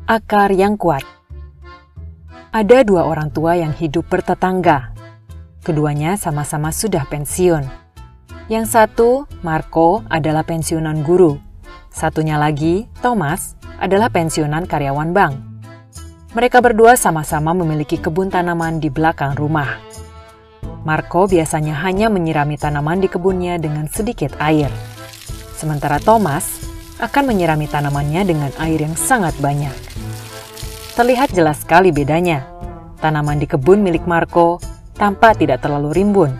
Akar yang kuat. Ada dua orang tua yang hidup bertetangga. Keduanya sama-sama sudah pensiun. Yang satu, Marco, adalah pensiunan guru. Satunya lagi, Thomas, adalah pensiunan karyawan bank. Mereka berdua sama-sama memiliki kebun tanaman di belakang rumah. Marco biasanya hanya menyirami tanaman di kebunnya dengan sedikit air. Sementara Thomas akan menyirami tanamannya dengan air yang sangat banyak. Terlihat jelas sekali bedanya. Tanaman di kebun milik Marco tampak tidak terlalu rimbun,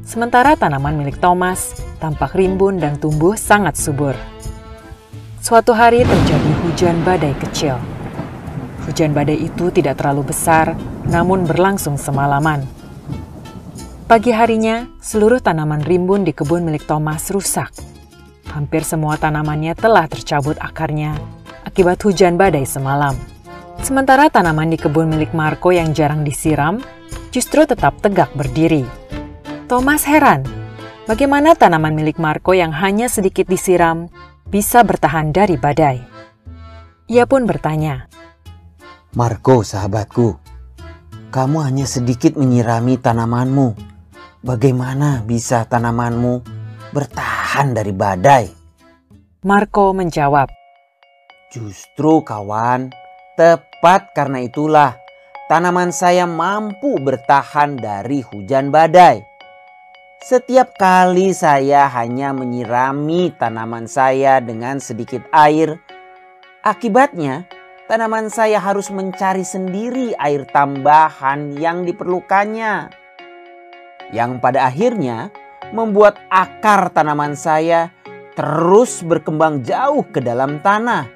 sementara tanaman milik Thomas tampak rimbun dan tumbuh sangat subur. Suatu hari terjadi hujan badai kecil. Hujan badai itu tidak terlalu besar, namun berlangsung semalaman. Pagi harinya, seluruh tanaman rimbun di kebun milik Thomas rusak. Hampir semua tanamannya telah tercabut akarnya akibat hujan badai semalam. Sementara tanaman di kebun milik Marco yang jarang disiram justru tetap tegak berdiri. Thomas heran, bagaimana tanaman milik Marco yang hanya sedikit disiram bisa bertahan dari badai. Ia pun bertanya, "Marco, sahabatku, kamu hanya sedikit menyirami tanamanmu. Bagaimana bisa tanamanmu bertahan dari badai?" Marco menjawab, "Justru kawan, tepat karena itulah tanaman saya mampu bertahan dari hujan badai. Setiap kali saya hanya menyirami tanaman saya dengan sedikit air, akibatnya tanaman saya harus mencari sendiri air tambahan yang diperlukannya. Yang pada akhirnya membuat akar tanaman saya terus berkembang jauh ke dalam tanah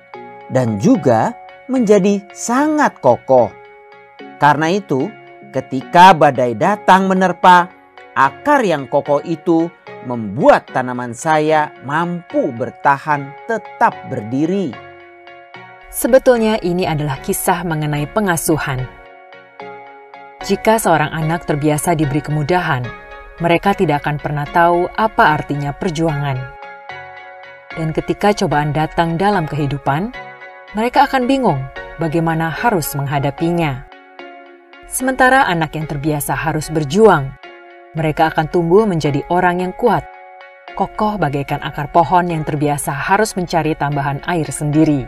dan juga menjadi sangat kokoh. Karena itu, ketika badai datang menerpa, akar yang kokoh itu membuat tanaman saya mampu bertahan tetap berdiri." sebetulnya ini adalah kisah mengenai pengasuhan. Jika seorang anak terbiasa diberi kemudahan, mereka tidak akan pernah tahu apa artinya perjuangan. Dan ketika cobaan datang dalam kehidupan, mereka akan bingung bagaimana harus menghadapinya. Sementara anak yang terbiasa harus berjuang, mereka akan tumbuh menjadi orang yang kuat, kokoh bagaikan akar pohon yang terbiasa harus mencari tambahan air sendiri.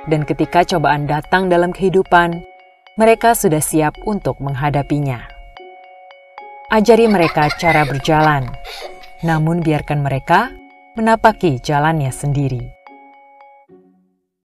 Dan ketika cobaan datang dalam kehidupan, mereka sudah siap untuk menghadapinya. Ajari mereka cara berjalan, namun biarkan mereka menapaki jalannya sendiri.